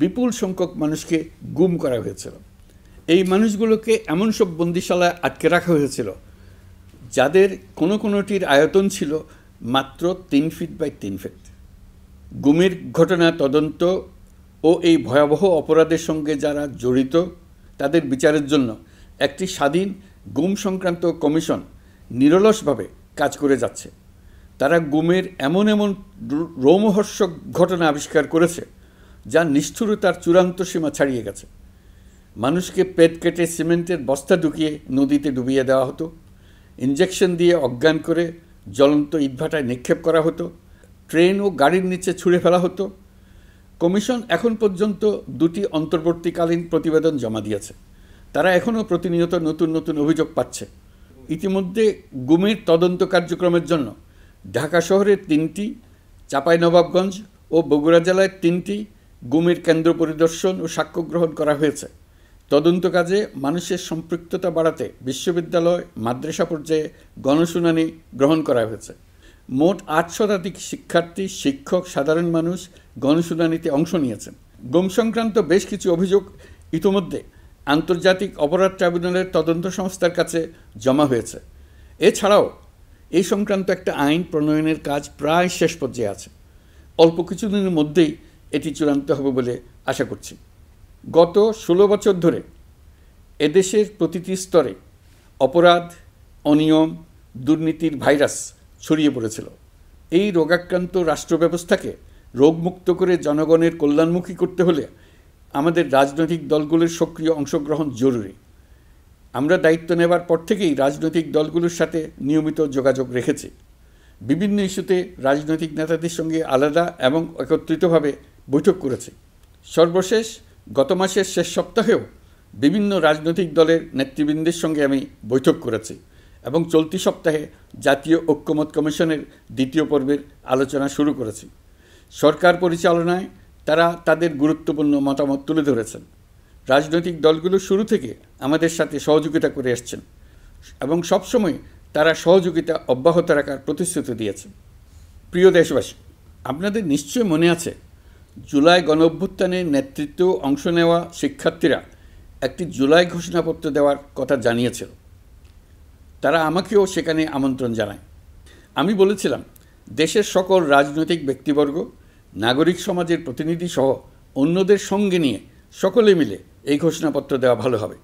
A: বিপুল সংখ্যক মানুষকে গুম করা হয়েছিল। এই মানুষগুলোকে এমন সব বন্দিশালায় আটকে রাখা হয়েছিল যাদের কোনোটির আয়তন ছিল মাত্র 3 ফিট বাই 3 ফিট। গুমের ঘটনা তদন্ত ও এই ভয়াবহ অপরাধের সঙ্গে যারা জড়িত তাদের বিচারের জন্য একটি স্বাধীন গুম সংক্রান্ত কমিশন নিরলসভাবে কাজ করে যাচ্ছে। তারা গুমের এমন রোমহর্ষক ঘটনা আবিষ্কার করেছে যা নিষ্ঠুরতার চূড়ান্ত সীমা ছাড়িয়ে গেছে। মানুষকে পেট কেটে সিমেন্টের বস্তা ঢুকিয়ে নদীতে ডুবিয়ে দেওয়া হতো, ইঞ্জেকশন দিয়ে অজ্ঞান করে জ্বলন্ত ইটভাটায় নিক্ষেপ করা হতো, ট্রেন ও গাড়ির নিচে ছুঁড়ে ফেলা হতো। কমিশন এখন পর্যন্ত 2টি অন্তর্বর্তীকালীন প্রতিবেদন জমা দিয়েছে। তারা এখনও প্রতিনিয়ত নতুন অভিযোগ পাচ্ছে। ইতিমধ্যে গুমের তদন্ত কার্যক্রমের জন্য ঢাকা শহরের 3টি, চাঁপাইনবাবগঞ্জ ও বগুড়া জেলায় 3টি গুমের কেন্দ্র পরিদর্শন ও সাক্ষ্য গ্রহণ করা হয়েছে। তদন্ত কাজে মানুষের সম্পৃক্ততা বাড়াতে বিশ্ববিদ্যালয়, মাদ্রাসা পর্যায়ে গণশুনানি গ্রহণ করা হয়েছে। মোট 8 শতাধিক শিক্ষার্থী, শিক্ষক, সাধারণ মানুষ গণশুনানিতে অংশ নিয়েছেন। গুম সংক্রান্ত বেশ কিছু অভিযোগ ইতিমধ্যে আন্তর্জাতিক অপরাধ ট্রাইব্যুনালের তদন্ত সংস্থার কাছে জমা হয়েছে। এছাড়াও এই সংক্রান্ত একটা আইন প্রণয়নের কাজ প্রায় শেষ পর্যায়ে আছে। অল্প কিছুদিনের মধ্যেই এটি চূড়ান্ত হবে বলে আশা করছি। গত 16 বছর ধরে এদেশের প্রতিটি স্তরে অপরাধ, অনিয়ম, দুর্নীতির ভাইরাস ছড়িয়ে পড়েছিল। এই রোগাক্রান্ত রাষ্ট্র ব্যবস্থাকে রোগমুক্ত করে জনগণের কল্যাণমুখী করতে হলে আমাদের রাজনৈতিক দলগুলোর সক্রিয় অংশগ্রহণ জরুরি। আমরা দায়িত্ব নেবার পর থেকেই রাজনৈতিক দলগুলোর সাথে নিয়মিত যোগাযোগ রেখেছি। বিভিন্ন ইস্যুতে রাজনৈতিক নেতাদের সঙ্গে আলাদা এবং একত্রিতভাবে বৈঠক করেছি। সর্বশেষ গত মাসের শেষ সপ্তাহেও বিভিন্ন রাজনৈতিক দলের নেতৃবৃন্দের সঙ্গে আমি বৈঠক করেছি এবং চলতি সপ্তাহে জাতীয় ঐক্যমত কমিশনের 2য় পর্বের আলোচনা শুরু করেছি। সরকার পরিচালনায় তারা তাদের গুরুত্বপূর্ণ মতামত তুলে ধরেছেন। রাজনৈতিক দলগুলো শুরু থেকে আমাদের সাথে সহযোগিতা করে আসছেন এবং সবসময় তারা সহযোগিতা অব্যাহত রাখার প্রতিশ্রুতি দিয়েছেন। প্রিয় দেশবাসী, আপনাদের নিশ্চয় মনে আছে জুলাই গণঅভ্যুত্থানে নেতৃত্ব অংশ নেওয়া শিক্ষার্থীরা একটি জুলাই ঘোষণাপত্র দেওয়ার কথা জানিয়েছিল। তারা আমাকেও সেখানে আমন্ত্রণ জানায়। আমি বলেছিলাম দেশের সকল রাজনৈতিক ব্যক্তিবর্গ, নাগরিক সমাজের প্রতিনিধি সহ অন্যদের সঙ্গে নিয়ে সকলে মিলে এই ঘোষণাপত্র দেওয়া ভালো হবে।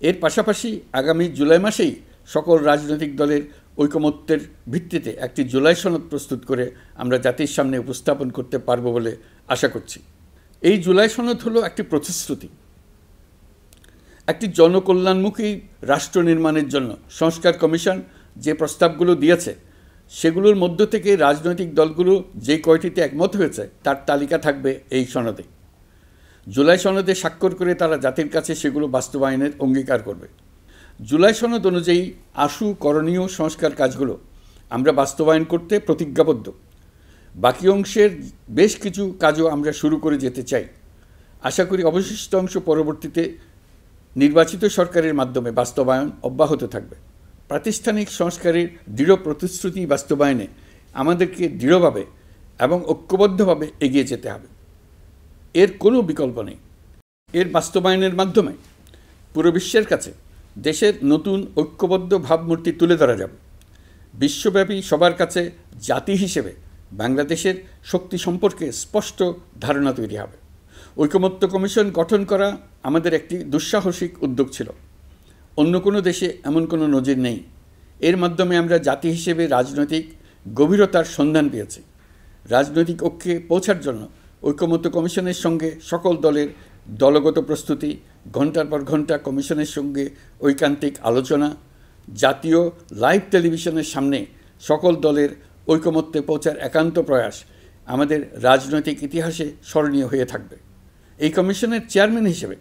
A: এর পাশাপাশি আগামী জুলাই মাসেই সকল রাজনৈতিক দলের ঐকমত্যের ভিত্তিতে একটি জুলাই সনদ প্রস্তুত করে আমরা জাতির সামনে উপস্থাপন করতে পারব বলে আশা করছি। এই জুলাই সনদ হলো একটি প্রতিশ্রুতি, একটি জনকল্যাণমুখী রাষ্ট্র নির্মাণের জন্য সংস্কার কমিশন যে প্রস্তাবগুলো দিয়েছে সেগুলোর মধ্য থেকে রাজনৈতিক দলগুলো যে কয়টিতে একমত হয়েছে তার তালিকা থাকবে এই সনদে। জুলাই সনদে স্বাক্ষর করে তারা জাতির কাছে সেগুলো বাস্তবায়নের অঙ্গীকার করবে। জুলাই সনদ অনুযায়ী আশু করণীয় সংস্কার কাজগুলো আমরা বাস্তবায়ন করতে প্রতিজ্ঞাবদ্ধ। বাকি অংশের বেশ কিছু কাজও আমরা শুরু করে যেতে চাই। আশা করি অবশিষ্ট অংশ পরবর্তীতে নির্বাচিত সরকারের মাধ্যমে বাস্তবায়ন অব্যাহত থাকবে। প্রাতিষ্ঠানিক সংস্কারের দৃঢ় প্রতিশ্রুতি বাস্তবায়নে আমাদেরকে দৃঢ়ভাবে এবং ঐক্যবদ্ধভাবে এগিয়ে যেতে হবে। এর কোনো বিকল্প নেই। এর বাস্তবায়নের মাধ্যমে পুরো বিশ্বের কাছে দেশের নতুন ঐক্যবদ্ধ ভাবমূর্তি তুলে ধরা যাবে। বিশ্বব্যাপী সবার কাছে জাতি হিসেবে বাংলাদেশের শক্তি সম্পর্কে স্পষ্ট ধারণা তৈরি হবে। ঐকমত্য কমিশন গঠন করা আমাদের একটি দুঃসাহসিক উদ্যোগ ছিল। অন্য কোনো দেশে এমন কোনো নজির নেই। এর মাধ্যমে আমরা জাতি হিসেবে রাজনৈতিক গভীরতার সন্ধান পেয়েছি। রাজনৈতিক ঐক্যে পৌঁছার জন্য ঐকমত্য কমিশনের সঙ্গে সকল দলের দলগত প্রস্তুতি, ঘণ্টার পর ঘণ্টা কমিশনের সঙ্গে ঐকান্তিক আলোচনা, জাতীয় লাইভ টেলিভিশনের সামনে সকল দলের ঐকমত্যে পৌঁছার একান্ত প্রয়াস আমাদের রাজনৈতিক ইতিহাসে স্মরণীয় হয়ে থাকবে। এই কমিশনের চেয়ারম্যান হিসেবে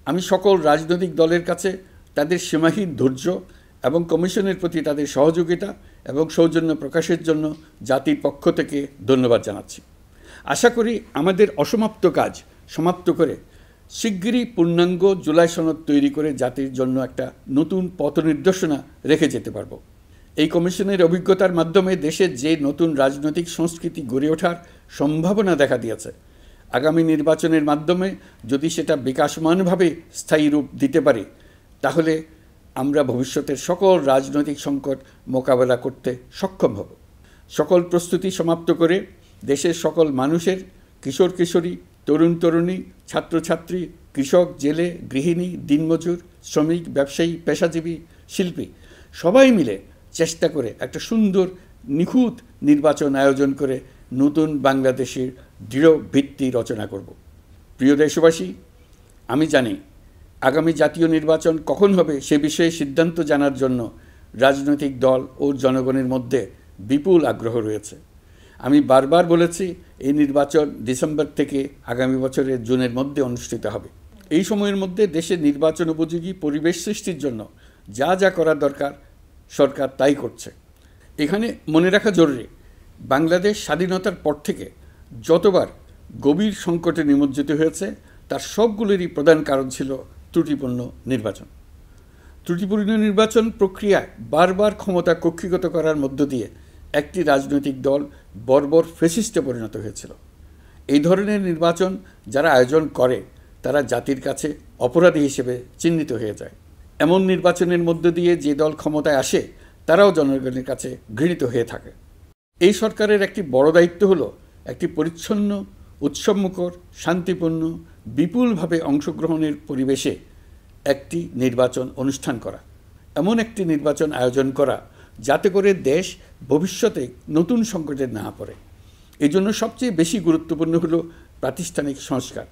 A: আমি সকল রাজনৈতিক দলের কাছে তাদের সীমাহীন ধৈর্য এবং কমিশনের প্রতি তাদের সহযোগিতা এবং সৌজন্য প্রকাশের জন্য জাতির পক্ষ থেকে ধন্যবাদ জানাচ্ছি। আশা করি আমাদের অসমাপ্ত কাজ সমাপ্ত করে শিগগিরই পূর্ণাঙ্গ জুলাই সনদ তৈরি করে জাতির জন্য একটা নতুন পথ নির্দেশনা রেখে যেতে পারব। এই কমিশনের অভিজ্ঞতার মাধ্যমে দেশের যে নতুন রাজনৈতিক সংস্কৃতি গড়ে ওঠার সম্ভাবনা দেখা দিয়েছে, আগামী নির্বাচনের মাধ্যমে যদি সেটা বিকাশমানভাবে স্থায়ী রূপ দিতে পারে তাহলে আমরা ভবিষ্যতের সকল রাজনৈতিক সংকট মোকাবেলা করতে সক্ষম হব। সকল প্রস্তুতি সমাপ্ত করে দেশের সকল মানুষের, কিশোর কিশোরী, তরুণ তরুণী, ছাত্রছাত্রী, কৃষক, জেলে, গৃহিণী, দিনমজুর, শ্রমিক, ব্যবসায়ী, পেশাজীবী, শিল্পী সবাই মিলে চেষ্টা করে একটা সুন্দর নিখুঁত নির্বাচন আয়োজন করে নতুন বাংলাদেশের দৃঢ় ভিত্তি রচনা করব। প্রিয় দেশবাসী, আমি জানি আগামী জাতীয় নির্বাচন কখন হবে সে বিষয়ে সিদ্ধান্ত জানার জন্য রাজনৈতিক দল ও জনগণের মধ্যে বিপুল আগ্রহ রয়েছে। আমি বারবার বলেছি এই নির্বাচন ডিসেম্বর থেকে আগামী বছরের জুনের মধ্যে অনুষ্ঠিত হবে। এই সময়ের মধ্যে দেশের নির্বাচন উপযোগী পরিবেশ সৃষ্টির জন্য যা যা করা দরকার সরকার তাই করছে। এখানে মনে রাখা জরুরি, বাংলাদেশ স্বাধীনতার পর থেকে যতবার গভীর সংকটে নিমজ্জিত হয়েছে তার সবগুলোরই প্রধান কারণ ছিল ত্রুটিপূর্ণ নির্বাচন। ত্রুটিপূর্ণ নির্বাচন প্রক্রিয়ায় বারবার ক্ষমতা কক্ষিগত করার মধ্য দিয়ে একটি রাজনৈতিক দল বর্বর ফ্যাসিস্টে পরিণত হয়েছিল। এই ধরনের নির্বাচন যারা আয়োজন করে তারা জাতির কাছে অপরাধী হিসেবে চিহ্নিত হয়ে যায়। এমন নির্বাচনের মধ্য দিয়ে যে দল ক্ষমতায় আসে তারাও জনগণের কাছে ঘৃণিত হয়ে থাকে। এই সরকারের একটি বড় দায়িত্ব হলো একটি পরিচ্ছন্ন, উৎসবমুখর, শান্তিপূর্ণ, বিপুলভাবে অংশগ্রহণের পরিবেশে একটি নির্বাচন অনুষ্ঠান করা, এমন একটি নির্বাচন আয়োজন করা যাতে করে দেশ ভবিষ্যতে নতুন সংকটে না পড়ে। এই জন্য সবচেয়ে বেশি গুরুত্বপূর্ণ হলো প্রাতিষ্ঠানিক সংস্কার।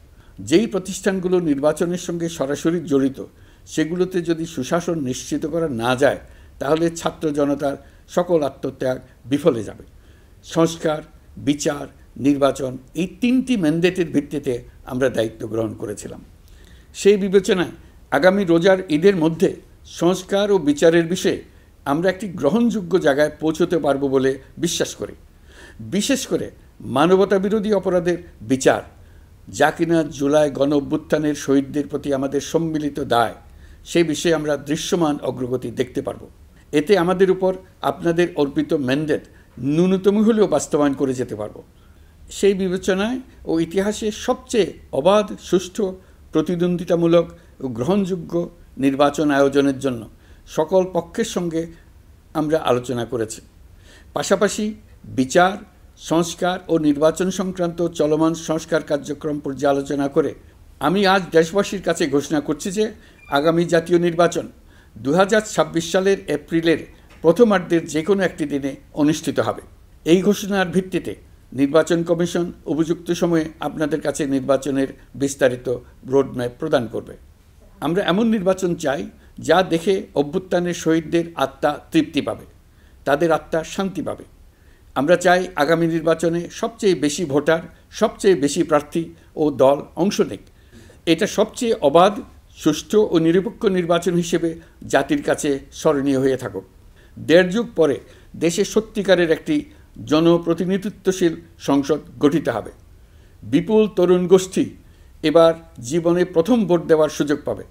A: যেই প্রতিষ্ঠানগুলো নির্বাচনের সঙ্গে সরাসরি জড়িত সেগুলোতে যদি সুশাসন নিশ্চিত করা না যায় তাহলে ছাত্র জনতার সকল আত্মত্যাগ বিফলে যাবে। সংস্কার, বিচার, নির্বাচন এই তিনটি ম্যান্ডেটের ভিত্তিতে আমরা দায়িত্ব গ্রহণ করেছিলাম। সেই বিবেচনায় আগামী রোজার ঈদের মধ্যে সংস্কার ও বিচারের বিষয়ে আমরা একটি গ্রহণযোগ্য জায়গায় পৌঁছতে পারব বলে বিশ্বাস করি। বিশেষ করে মানবতা বিরোধী অপরাধের বিচার, যা কিনা জুলাই গণ অভ্যুত্থানের শহীদদের প্রতি আমাদের সম্মিলিত দায়, সেই বিষয়ে আমরা দৃশ্যমান অগ্রগতি দেখতে পারব। এতে আমাদের উপর আপনাদের অর্পিত ম্যান্ডেট ন্যূনতম হলেও বাস্তবায়ন করে যেতে পারব। সেই বিবেচনায় ও ইতিহাসে সবচেয়ে অবাধ, সুষ্ঠু, প্রতিদ্বন্দ্বিতামূলক ও গ্রহণযোগ্য নির্বাচন আয়োজনের জন্য সকল পক্ষের সঙ্গে আমরা আলোচনা করেছি। পাশাপাশি বিচার, সংস্কার ও নির্বাচন সংক্রান্ত চলমান সংস্কার কার্যক্রম পর্যালোচনা করে আমি আজ দেশবাসীর কাছে ঘোষণা করছি যে আগামী জাতীয় নির্বাচন 2026 সালের এপ্রিলের প্রথমার্ধের যে কোনো একটি দিনে অনুষ্ঠিত হবে। এই ঘোষণার ভিত্তিতে নির্বাচন কমিশন উপযুক্ত সময়ে আপনাদের কাছে নির্বাচনের বিস্তারিত রোডম্যাপ প্রদান করবে। আমরা এমন নির্বাচন চাই যা দেখে অভ্যুত্থানের শহীদদের আত্মা তৃপ্তি পাবে, তাদের আত্মা শান্তি পাবে। আমরা চাই আগামী নির্বাচনে সবচেয়ে বেশি ভোটার, সবচেয়ে বেশি প্রার্থী ও দল অংশ নেক। এটা সবচেয়ে অবাধ, সুষ্ঠু ও নিরপেক্ষ নির্বাচন হিসেবে জাতির কাছে স্মরণীয় হয়ে থাকুক। দেড় যুগ পরে দেশে সত্যিকারের একটি জনপ্রতিনিধিত্বশীল সংসদ গঠিত হবে। বিপুল তরুণ গোষ্ঠী এবার জীবনে প্রথম ভোট দেওয়ার সুযোগ পাবে।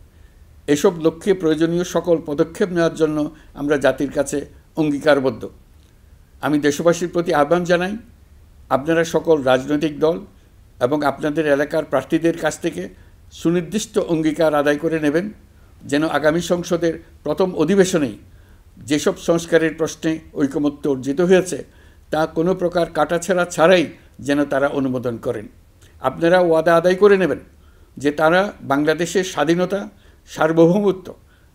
A: এসব লক্ষ্যে প্রয়োজনীয় সকল পদক্ষেপ নেওয়ার জন্য আমরা জাতির কাছে অঙ্গীকারবদ্ধ। আমি দেশবাসীর প্রতি আহ্বান জানাই, আপনারা সকল রাজনৈতিক দল এবং আপনাদের এলাকার প্রার্থীদের কাছ থেকে সুনির্দিষ্ট অঙ্গীকার আদায় করে নেবেন, যেন আগামী সংসদের প্রথম অধিবেশনেই যেসব সংস্কারের প্রশ্নে ঐকমত্য অর্জিত হয়েছে তা কোনো প্রকার কাটাছেঁড়া ছাড়াই যেন তারা অনুমোদন করেন। আপনারা ওয়াদা আদায় করে নেবেন যে তারা বাংলাদেশের স্বাধীনতা, সার্বভৌমত্ব,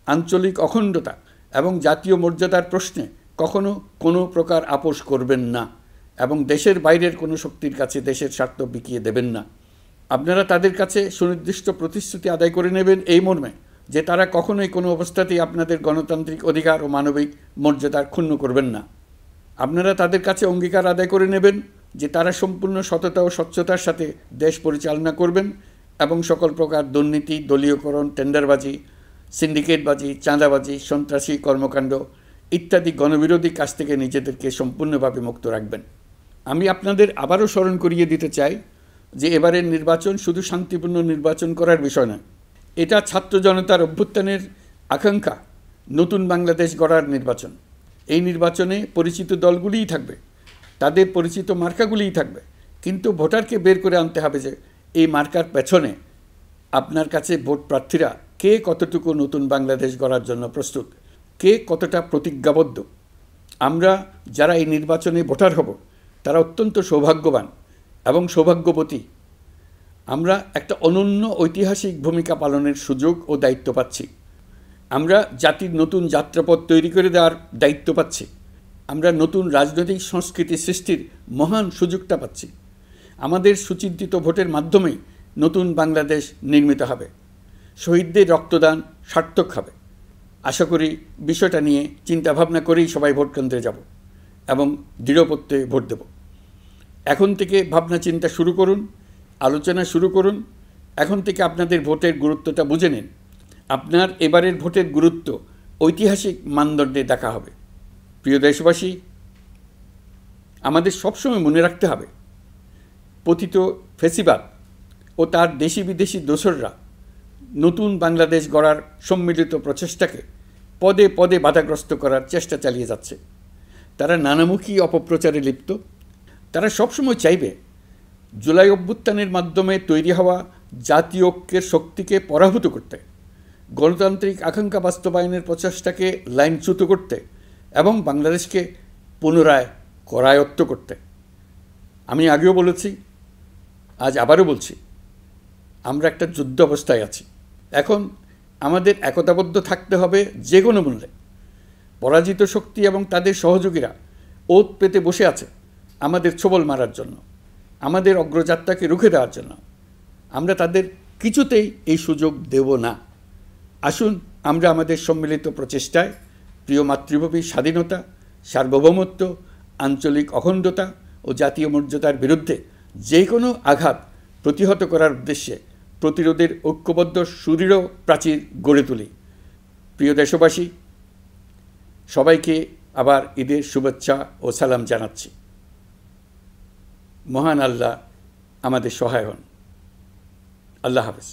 A: আঞ্চলিক অখণ্ডতা এবং জাতীয় মর্যাদার প্রশ্নে কখনো কোনো প্রকার আপোষ করবেন না এবং দেশের বাইরের কোনো শক্তির কাছে দেশের স্বার্থ বিকিয়ে দেবেন না। আপনারা তাদের কাছে সুনির্দিষ্ট প্রতিশ্রুতি আদায় করে নেবেন এই মর্মে যে তারা কখনোই কোনো অবস্থাতেই আপনাদের গণতান্ত্রিক অধিকার ও মানবিক মর্যাদার ক্ষুণ্ণ করবেন না। আপনারা তাদের কাছে অঙ্গীকার আদায় করে নেবেন যে তারা সম্পূর্ণ সততা ও স্বচ্ছতার সাথে দেশ পরিচালনা করবেন এবং সকল প্রকার দুর্নীতি, দলীয়করণ, টেন্ডারবাজি, সিন্ডিকেটবাজি, চাঁদাবাজি, সন্ত্রাসী কর্মকাণ্ড ইত্যাদি গণবিরোধী কাজ থেকে নিজেদেরকে সম্পূর্ণভাবে মুক্ত রাখবেন। আমি আপনাদের আবারও স্মরণ করিয়ে দিতে চাই যে এবারের নির্বাচন শুধু শান্তিপূর্ণ নির্বাচন করার বিষয় নয়, এটা ছাত্র জনতার অভ্যুত্থানের আকাঙ্ক্ষা নতুন বাংলাদেশ গড়ার নির্বাচন। এই নির্বাচনে পরিচিত দলগুলিই থাকবে, তাদের পরিচিত মার্কাগুলিই থাকবে, কিন্তু ভোটারকে বের করে আনতে হবে যে এই মার্কার পেছনে আপনার কাছে ভোট প্রার্থীরা কে কতটুকু নতুন বাংলাদেশ গড়ার জন্য প্রস্তুত, কে কতটা প্রতিজ্ঞাবদ্ধ। আমরা যারা এই নির্বাচনে ভোটার হব তারা অত্যন্ত সৌভাগ্যবান এবং সৌভাগ্যবতী। আমরা একটা অনন্য ঐতিহাসিক ভূমিকা পালনের সুযোগ ও দায়িত্ব পাচ্ছি। আমরা জাতির নতুন যাত্রাপথ তৈরি করে দেওয়ার দায়িত্ব পাচ্ছি। আমরা নতুন রাজনৈতিক সংস্কৃতি সৃষ্টির মহান সুযোগটা পাচ্ছি। আমাদের সুচিন্তিত ভোটের মাধ্যমেই নতুন বাংলাদেশ নির্মিত হবে। শহীদদের রক্তদান সার্থক হবে। আশা করি বিষয়টা নিয়ে চিন্তাভাবনা করেই সবাই ভোট কেন্দ্রে যাব এবং দৃঢ়প্রত্যয়ে ভোট দেব। এখন থেকে ভাবনা চিন্তা শুরু করুন, আলোচনা শুরু করুন। এখন থেকে আপনাদের ভোটের গুরুত্বটা বুঝে নিন। আপনার এবারের ভোটের গুরুত্ব ঐতিহাসিক মানদণ্ডে দেখা হবে। প্রিয় দেশবাসী, আমাদের সবসময় মনে রাখতে হবে পতিত ফ্যাসিবাদ ও তার দেশি বিদেশি দোসররা নতুন বাংলাদেশ গড়ার সম্মিলিত প্রচেষ্টাকে পদে পদে বাধাগ্রস্ত করার চেষ্টা চালিয়ে যাচ্ছে। তারা নানামুখী অপপ্রচারে লিপ্ত। তারা সবসময় চাইবে জুলাই অভ্যুত্থানের মাধ্যমে তৈরি হওয়া জাতীয় ঐক্যের শক্তিকে পরাভূত করতে, গণতান্ত্রিক আকাঙ্ক্ষা বাস্তবায়নের প্রচেষ্টাকে লাইনচ্যুত করতে এবং বাংলাদেশকে পুনরায় করায়ত্ত করতে। আমি আগেও বলেছি, আজ আবারও বলছি, আমরা একটা যুদ্ধ অবস্থায় আছি। এখন আমাদের একতাবদ্ধ থাকতে হবে যে কোনো মূল্যে। পরাজিত শক্তি এবং তাদের সহযোগীরা ওত পেতে বসে আছে আমাদের ছোবল মারার জন্য, আমাদের অগ্রযাত্রাকে রুখে দেওয়ার জন্য। আমরা তাদের কিছুতেই এই সুযোগ দেব না। আসুন আমরা আমাদের সম্মিলিত প্রচেষ্টায় প্রিয় মাতৃভূমির স্বাধীনতা, সার্বভৌমত্ব, আঞ্চলিক অখণ্ডতা ও জাতীয় মর্যাদার বিরুদ্ধে যে কোনো আঘাত প্রতিহত করার উদ্দেশ্যে প্রতিরোধের ঐক্যবদ্ধ সুদৃঢ় প্রাচীর গড়ে তুলি। প্রিয় দেশবাসী, সবাইকে আবার ঈদের শুভেচ্ছা ও সালাম জানাচ্ছি। মহান আল্লাহ আমাদের সহায় হন। আল্লাহ হাফেজ।